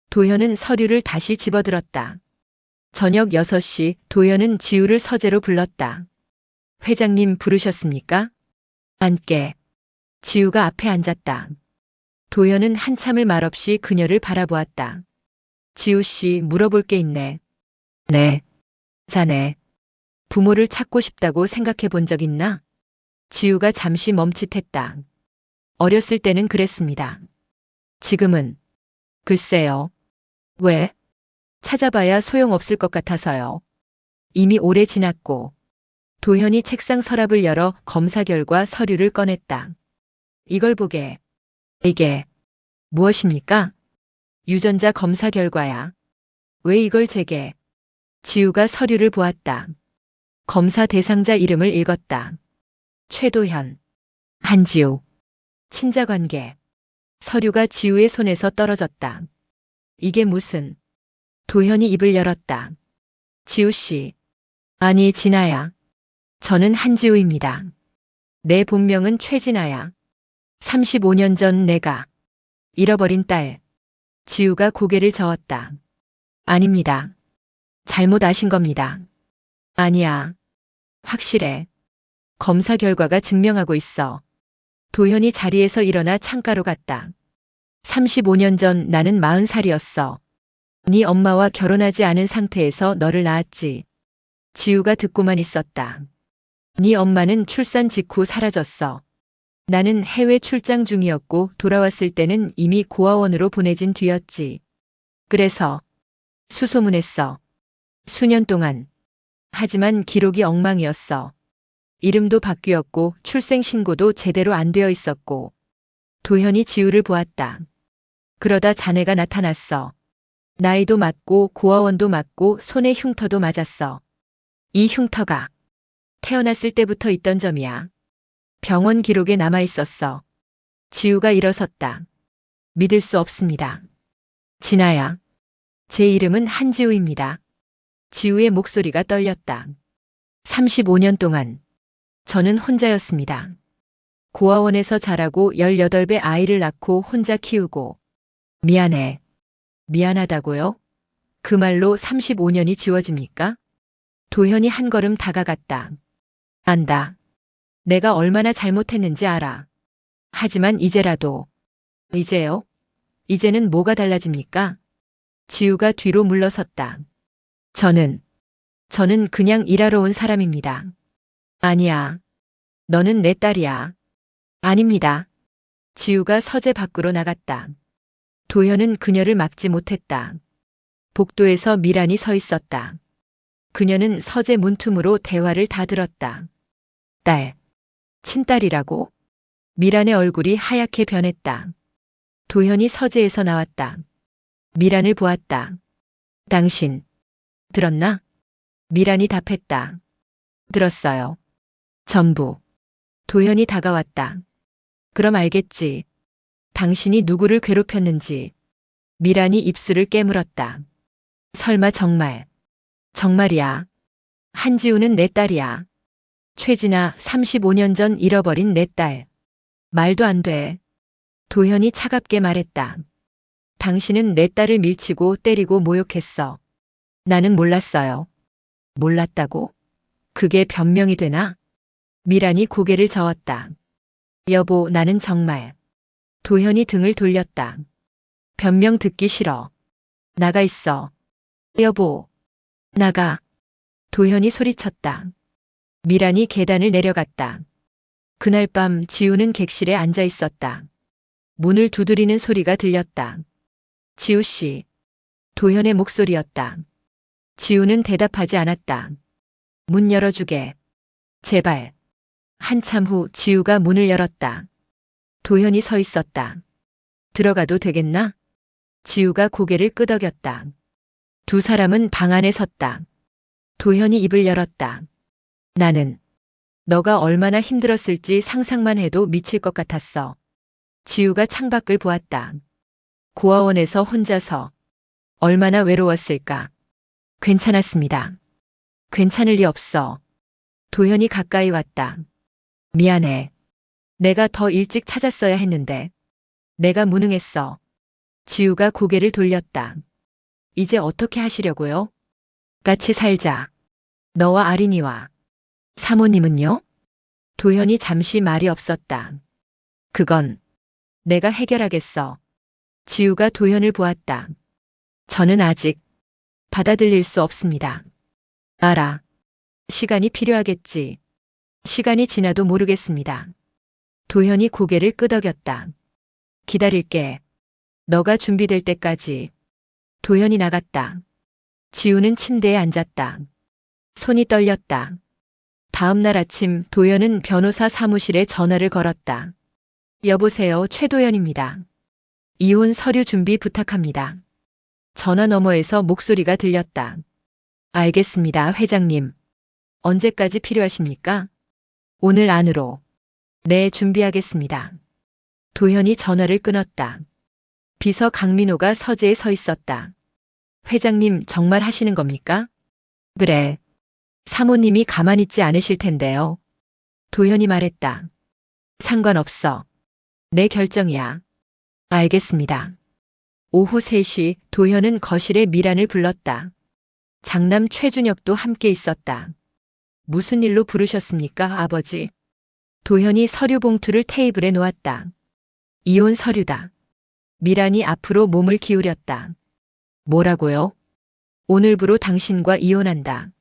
Speaker 2: 도현은 서류를 다시 집어들었다. 저녁 6시 도현은 지우를 서재로 불렀다. 회장님 부르셨습니까? 앉게. 지우가 앞에 앉았다. 도현은 한참을 말없이 그녀를 바라보았다. 지우 씨, 물어볼 게 있네. 네. 자네. 부모를 찾고 싶다고 생각해 본 적 있나? 지우가 잠시 멈칫했다. 어렸을 때는 그랬습니다. 지금은? 글쎄요. 왜? 찾아봐야 소용없을 것 같아서요. 이미 오래 지났고. 도현이 책상 서랍을 열어 검사 결과 서류를 꺼냈다. 이걸 보게. 이게 무엇입니까? 유전자 검사 결과야. 왜 이걸 제게? 지우가 서류를 보았다. 검사 대상자 이름을 읽었다. 최도현, 한지우, 친자관계. 서류가 지우의 손에서 떨어졌다. 이게 무슨? 도현이 입을 열었다. 지우 씨. 아니, 진아야. 저는 한지우입니다. 내 본명은 최진아야. 35년 전 내가 잃어버린 딸. 지우가 고개를 저었다. 아닙니다. 잘못 아신 겁니다. 아니야. 확실해. 검사 결과가 증명하고 있어. 도현이 자리에서 일어나 창가로 갔다. 35년 전 나는 40살이었어. 네 엄마와 결혼하지 않은 상태에서 너를 낳았지. 지우가 듣고만 있었다. 네 엄마는 출산 직후 사라졌어. 나는 해외 출장 중이었고 돌아왔을 때는 이미 고아원으로 보내진 뒤였지. 그래서 수소문했어. 수년 동안. 하지만 기록이 엉망이었어. 이름도 바뀌었고 출생신고도 제대로 안 되어 있었고. 도현이 지우를 보았다. 그러다 자네가 나타났어. 나이도 맞고 고아원도 맞고 손에 흉터도 맞았어. 이 흉터가 태어났을 때부터 있던 점이야. 병원 기록에 남아 있었어. 지우가 일어섰다. 믿을 수 없습니다. 진아야. 제 이름은 한지우입니다. 지우의 목소리가 떨렸다. 35년 동안 저는 혼자였습니다. 고아원에서 자라고 18배 아이를 낳고 혼자 키우고. 미안해. 미안하다고요? 그 말로 35년이 지워집니까? 도현이 한 걸음 다가갔다. 안다. 내가 얼마나 잘못했는지 알아. 하지만 이제라도. 이제요? 이제는 뭐가 달라집니까? 지우가 뒤로 물러섰다. 저는 그냥 일하러 온 사람입니다. 아니야. 너는 내 딸이야. 아닙니다. 지우가 서재 밖으로 나갔다. 도현은 그녀를 막지 못했다. 복도에서 미란이 서 있었다. 그녀는 서재 문틈으로 대화를 다 들었다. 딸. 친딸이라고? 미란의 얼굴이 하얗게 변했다. 도현이 서재에서 나왔다. 미란을 보았다. 당신, 들었나? 미란이 답했다. 들었어요. 전부. 도현이 다가왔다. 그럼 알겠지. 당신이 누구를 괴롭혔는지. 미란이 입술을 깨물었다. 설마 정말. 정말이야. 한지우는 내 딸이야. 최진아 35년 전 잃어버린 내 딸. 말도 안 돼. 도현이 차갑게 말했다. 당신은 내 딸을 밀치고 때리고 모욕했어. 나는 몰랐어요. 몰랐다고? 그게 변명이 되나? 미란이 고개를 저었다. 여보, 나는 정말. 도현이 등을 돌렸다. 변명 듣기 싫어. 나가 있어. 여보. 나가. 도현이 소리쳤다. 미란이 계단을 내려갔다. 그날 밤 지우는 객실에 앉아 있었다. 문을 두드리는 소리가 들렸다. 지우 씨. 도현의 목소리였다. 지우는 대답하지 않았다. 문 열어주게. 제발. 한참 후 지우가 문을 열었다. 도현이 서 있었다. 들어가도 되겠나? 지우가 고개를 끄덕였다. 두 사람은 방 안에 섰다. 도현이 입을 열었다. 나는 너가 얼마나 힘들었을지 상상만 해도 미칠 것 같았어. 지우가 창밖을 보았다. 고아원에서 혼자서 얼마나 외로웠을까. 괜찮았습니다. 괜찮을 리 없어. 도현이 가까이 왔다. 미안해. 내가 더 일찍 찾았어야 했는데. 내가 무능했어. 지우가 고개를 돌렸다. 이제 어떻게 하시려고요? 같이 살자. 너와 아린이와. 사모님은요? 도현이 잠시 말이 없었다. 그건 내가 해결하겠어. 지우가 도현을 보았다. 저는 아직 받아들일 수 없습니다. 알아. 시간이 필요하겠지. 시간이 지나도 모르겠습니다. 도현이 고개를 끄덕였다. 기다릴게. 너가 준비될 때까지. 도현이 나갔다. 지우는 침대에 앉았다. 손이 떨렸다. 다음 날 아침 도현은 변호사 사무실에 전화를 걸었다. 여보세요, 최도현입니다. 이혼 서류 준비 부탁합니다. 전화 너머에서 목소리가 들렸다. 알겠습니다, 회장님. 언제까지 필요하십니까? 오늘 안으로. 네, 준비하겠습니다. 도현이 전화를 끊었다. 비서 강민호가 서재에 서 있었다. 회장님 정말 하시는 겁니까? 그래. 사모님이 가만히 있지 않으실 텐데요. 도현이 말했다. 상관없어. 내 결정이야. 알겠습니다. 오후 3시 도현은 거실에 미란을 불렀다. 장남 최준혁도 함께 있었다. 무슨 일로 부르셨습니까, 아버지? 도현이 서류 봉투를 테이블에 놓았다. 이혼 서류다. 미란이 앞으로 몸을 기울였다. 뭐라고요? 오늘부로 당신과 이혼한다.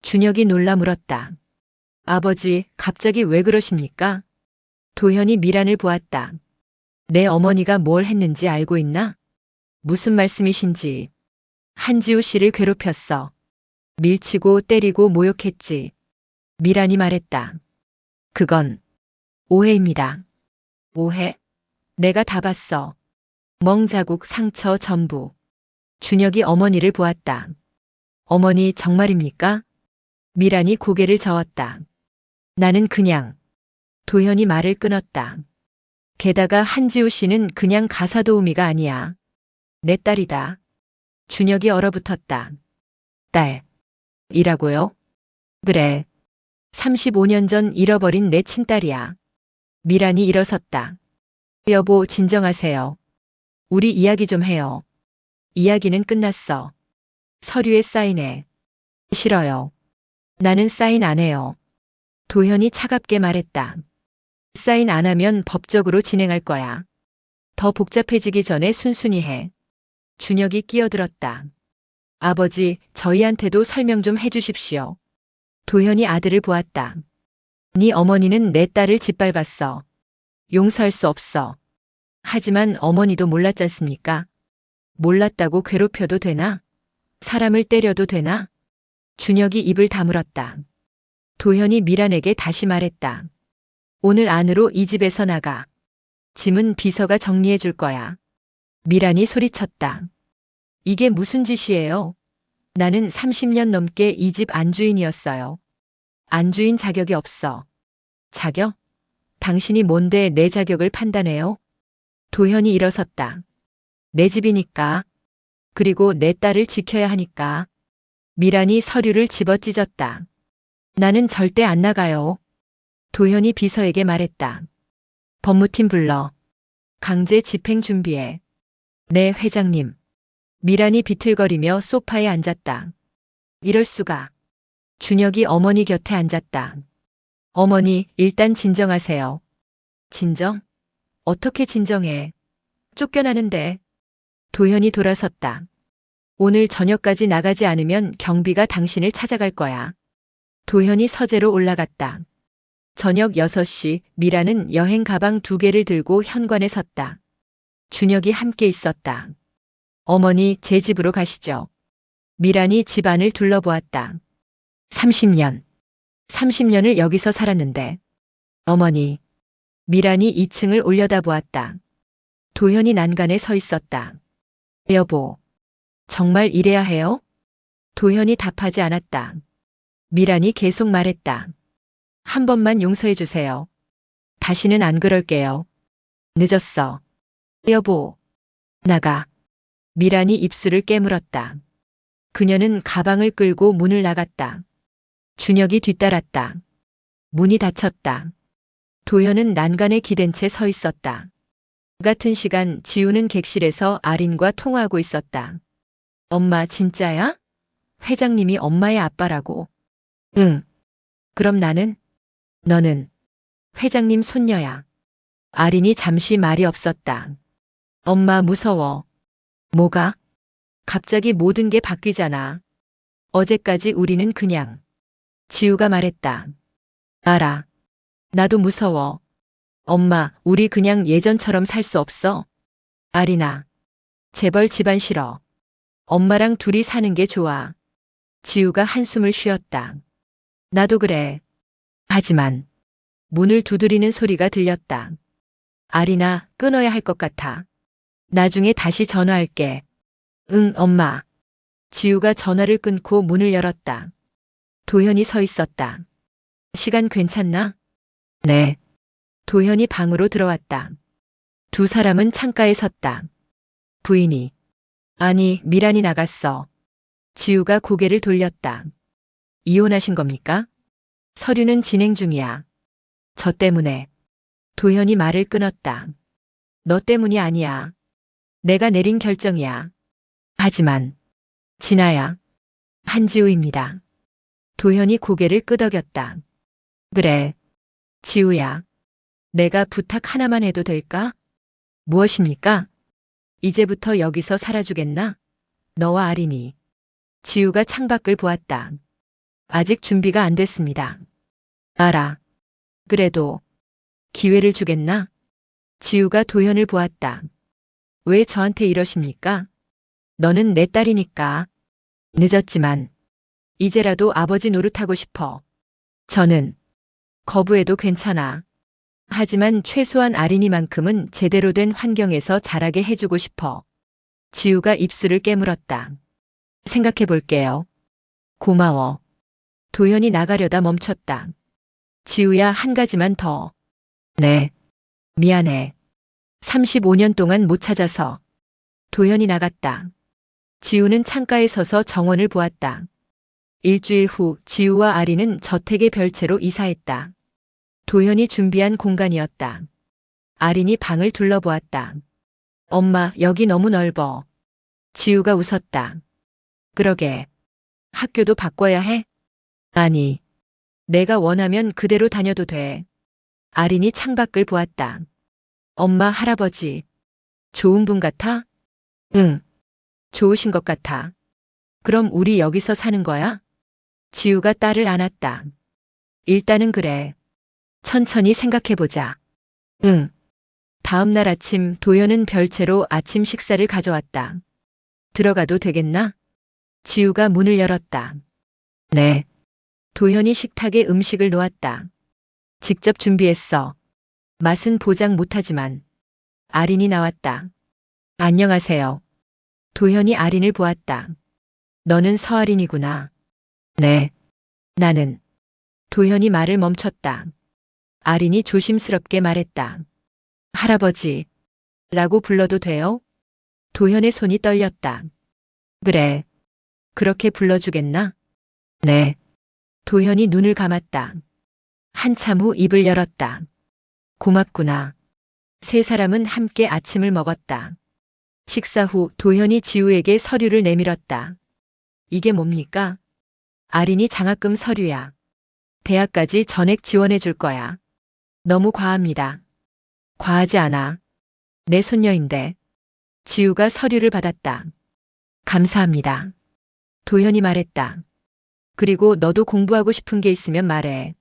Speaker 2: 준혁이 놀라 물었다. 아버지, 갑자기 왜 그러십니까? 도현이 미란을 보았다. 내 어머니가 뭘 했는지 알고 있나? 무슨 말씀이신지. 한지우 씨를 괴롭혔어. 밀치고 때리고 모욕했지. 미란이 말했다. 그건 오해입니다. 오해? 내가 다 봤어. 멍자국, 상처 전부. 준혁이 어머니를 보았다. 어머니 정말입니까? 미란이 고개를 저었다. 나는 그냥. 도현이 말을 끊었다. 게다가 한지우 씨는 그냥 가사도우미가 아니야. 내 딸이다. 준혁이 얼어붙었다. 딸. 이라고요? 그래. 35년 전 잃어버린 내 친딸이야. 미란이 일어섰다. 여보, 진정하세요. 우리 이야기 좀 해요. 이야기는 끝났어. 서류에 사인해. 싫어요. 나는 사인 안 해요. 도현이 차갑게 말했다. 사인 안 하면 법적으로 진행할 거야. 더 복잡해지기 전에 순순히 해. 준혁이 끼어들었다. 아버지, 저희한테도 설명 좀 해주십시오. 도현이 아들을 보았다. 네 어머니는 내 딸을 짓밟았어. 용서할 수 없어. 하지만 어머니도 몰랐잖습니까? 몰랐다고 괴롭혀도 되나? 사람을 때려도 되나? 준혁이 입을 다물었다. 도현이 미란에게 다시 말했다. 오늘 안으로 이 집에서 나가. 짐은 비서가 정리해 줄 거야. 미란이 소리쳤다. 이게 무슨 짓이에요? 나는 30년 넘게 이 집 안주인이었어요. 안주인 자격이 없어. 자격? 당신이 뭔데 내 자격을 판단해요? 도현이 일어섰다. 내 집이니까. 그리고 내 딸을 지켜야 하니까. 미란이 서류를 집어찢었다. 나는 절대 안 나가요. 도현이 비서에게 말했다. 법무팀 불러. 강제 집행 준비해. 네, 회장님. 미란이 비틀거리며 소파에 앉았다. 이럴 수가. 준혁이 어머니 곁에 앉았다. 어머니, 일단 진정하세요. 진정? 어떻게 진정해? 쫓겨나는데. 도현이 돌아섰다. 오늘 저녁까지 나가지 않으면 경비가 당신을 찾아갈 거야. 도현이 서재로 올라갔다. 저녁 6시 미라는 여행 가방 2개를 들고 현관에 섰다. 준혁이 함께 있었다. 어머니, 제 집으로 가시죠. 미란이 집 안을 둘러보았다. 30년. 30년을 여기서 살았는데. 어머니. 미란이 2층을 올려다보았다. 도현이 난간에 서 있었다. 여보. 정말 이래야 해요? 도현이 답하지 않았다. 미란이 계속 말했다. 한 번만 용서해 주세요. 다시는 안 그럴게요. 늦었어. 여보. 나가. 미란이 입술을 깨물었다. 그녀는 가방을 끌고 문을 나갔다. 준혁이 뒤따랐다. 문이 닫혔다. 도현은 난간에 기댄 채 서 있었다. 같은 시간 지우는 객실에서 아린과 통화하고 있었다. 엄마 진짜야? 회장님이 엄마의 아빠라고. 응. 그럼 나는? 너는? 회장님 손녀야. 아린이 잠시 말이 없었다. 엄마 무서워. 뭐가? 갑자기 모든 게 바뀌잖아. 어제까지 우리는 그냥. 지우가 말했다. 알아. 나도 무서워. 엄마, 우리 그냥 예전처럼 살 수 없어? 아린아. 재벌 집안 싫어. 엄마랑 둘이 사는 게 좋아. 지우가 한숨을 쉬었다. 나도 그래. 하지만 문을 두드리는 소리가 들렸다. 아린아, 끊어야 할 것 같아. 나중에 다시 전화할게. 응, 엄마. 지우가 전화를 끊고 문을 열었다. 도현이 서 있었다. 시간 괜찮나? 네. 도현이 방으로 들어왔다. 두 사람은 창가에 섰다. 부인이. 아니, 미란이 나갔어. 지우가 고개를 돌렸다. 이혼하신 겁니까? 서류는 진행 중이야. 저 때문에. 도현이 말을 끊었다. 너 때문이 아니야. 내가 내린 결정이야. 하지만 진아야. 한지우입니다. 도현이 고개를 끄덕였다. 그래. 지우야. 내가 부탁 하나만 해도 될까? 무엇입니까? 이제부터 여기서 살아주겠나? 너와 아린이. 지우가 창밖을 보았다. 아직 준비가 안 됐습니다. 알아. 그래도 기회를 주겠나? 지우가 도현을 보았다. 왜 저한테 이러십니까? 너는 내 딸이니까. 늦었지만 이제라도 아버지 노릇하고 싶어. 저는 거부해도 괜찮아. 하지만 최소한 아린이만큼은 제대로 된 환경에서 자라게 해주고 싶어. 지우가 입술을 깨물었다. 생각해 볼게요. 고마워. 도현이 나가려다 멈췄다. 지우야, 한 가지만 더. 네. 미안해. 35년 동안 못 찾아서. 도현이 나갔다. 지우는 창가에 서서 정원을 보았다. 일주일 후 지우와 아린은 저택의 별채로 이사했다. 도현이 준비한 공간이었다. 아린이 방을 둘러보았다. 엄마, 여기 너무 넓어. 지우가 웃었다. 그러게. 학교도 바꿔야 해? 아니. 내가 원하면 그대로 다녀도 돼. 아린이 창밖을 보았다. 엄마, 할아버지. 좋은 분 같아? 응. 좋으신 것 같아. 그럼 우리 여기서 사는 거야? 지우가 딸을 안았다. 일단은 그래. 천천히 생각해보자. 응. 다음 날 아침 도현은 별채로 아침 식사를 가져왔다. 들어가도 되겠나? 지우가 문을 열었다. 네. 도현이 식탁에 음식을 놓았다. 직접 준비했어. 맛은 보장 못하지만. 아린이 나왔다. 안녕하세요. 도현이 아린을 보았다. 너는 서아린이구나. 네. 나는. 도현이 말을 멈췄다. 아린이 조심스럽게 말했다. 할아버지. 라고 불러도 돼요? 도현의 손이 떨렸다. 그래. 그렇게 불러주겠나? 네. 도현이 눈을 감았다. 한참 후 입을 열었다. 고맙구나. 세 사람은 함께 아침을 먹었다. 식사 후 도현이 지우에게 서류를 내밀었다. 이게 뭡니까? 아린이 장학금 서류야. 대학까지 전액 지원해 줄 거야. 너무 과합니다. 과하지 않아. 내 손녀인데. 지우가 서류를 받았다. 감사합니다. 도현이 말했다. 그리고 너도 공부하고 싶은 게 있으면 말해.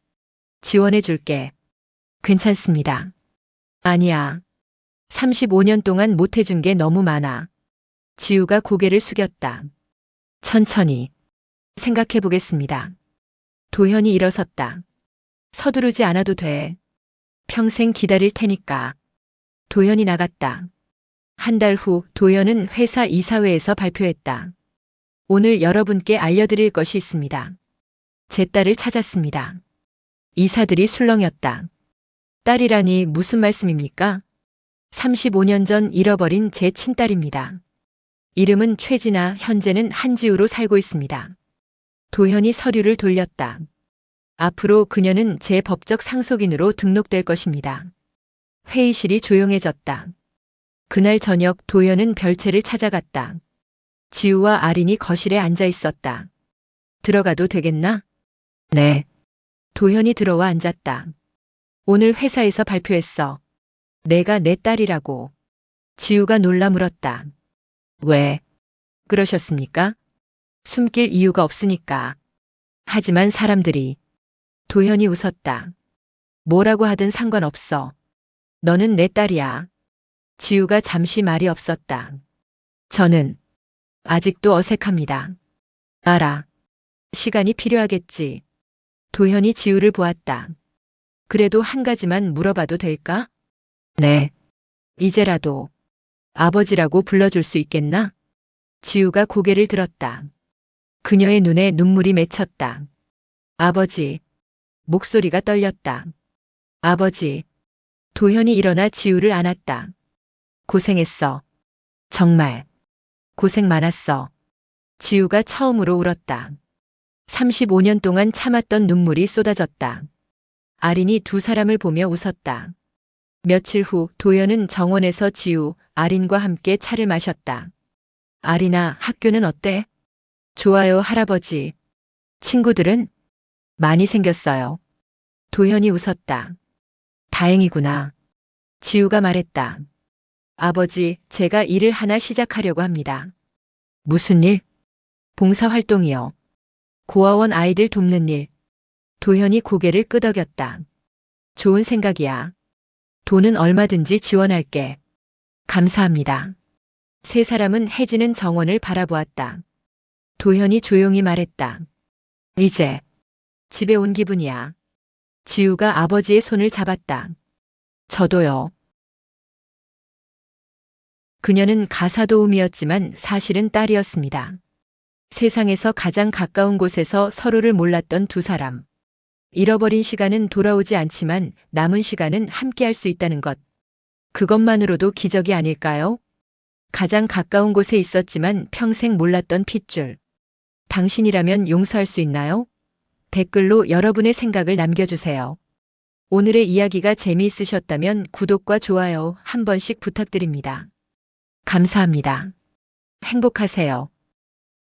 Speaker 2: 지원해 줄게. 괜찮습니다. 아니야. 35년 동안 못 해준 게 너무 많아. 지우가 고개를 숙였다. 천천히. 생각해 보겠습니다. 도현이 일어섰다. 서두르지 않아도 돼. 평생 기다릴 테니까. 도현이 나갔다. 한 달 후 도현은 회사 이사회에서 발표했다. 오늘 여러분께 알려드릴 것이 있습니다. 제 딸을 찾았습니다. 이사들이 술렁였다. 딸이라니 무슨 말씀입니까? 35년 전 잃어버린 제 친딸입니다. 이름은 최진아, 현재는 한지우로 살고 있습니다. 도현이 서류를 돌렸다. 앞으로 그녀는 제 법적 상속인으로 등록될 것입니다. 회의실이 조용해졌다. 그날 저녁 도현은 별채를 찾아갔다. 지우와 아린이 거실에 앉아 있었다. 들어가도 되겠나? 네. 도현이 들어와 앉았다. 오늘 회사에서 발표했어. 내가 내 딸이라고. 지우가 놀라 물었다. 왜? 그러셨습니까? 숨길 이유가 없으니까. 하지만 사람들이. 도현이 웃었다. 뭐라고 하든 상관없어. 너는 내 딸이야. 지우가 잠시 말이 없었다. 저는 아직도 어색합니다. 알아. 시간이 필요하겠지. 도현이 지우를 보았다. 그래도 한 가지만 물어봐도 될까? 네. 이제라도 아버지라고 불러줄 수 있겠나? 지우가 고개를 들었다. 그녀의 눈에 눈물이 맺혔다. 아버지. 목소리가 떨렸다. 아버지. 도현이 일어나 지우를 안았다. 고생했어. 정말. 고생 많았어. 지우가 처음으로 울었다. 35년 동안 참았던 눈물이 쏟아졌다. 아린이 두 사람을 보며 웃었다. 며칠 후 도연은 정원에서 지우, 아린과 함께 차를 마셨다. 아린아, 학교는 어때? 좋아요, 할아버지. 친구들은? 많이 생겼어요. 도현이 웃었다. 다행이구나. 지우가 말했다. 아버지, 제가 일을 하나 시작하려고 합니다. 무슨 일? 봉사활동이요. 고아원 아이들 돕는 일. 도현이 고개를 끄덕였다. 좋은 생각이야. 돈은 얼마든지 지원할게. 감사합니다. 세 사람은 해지는 정원을 바라보았다. 도현이 조용히 말했다. 이제 집에 온 기분이야. 지우가 아버지의 손을 잡았다. 저도요. 그녀는 가사도우미였지만 사실은 딸이었습니다. 세상에서 가장 가까운 곳에서 서로를 몰랐던 두 사람. 잃어버린 시간은 돌아오지 않지만 남은 시간은 함께할 수 있다는 것. 그것만으로도 기적이 아닐까요? 가장 가까운 곳에 있었지만 평생 몰랐던 핏줄. 당신이라면 용서할 수 있나요? 댓글로 여러분의 생각을 남겨주세요. 오늘의 이야기가 재미있으셨다면 구독과 좋아요 한 번씩 부탁드립니다. 감사합니다. 행복하세요.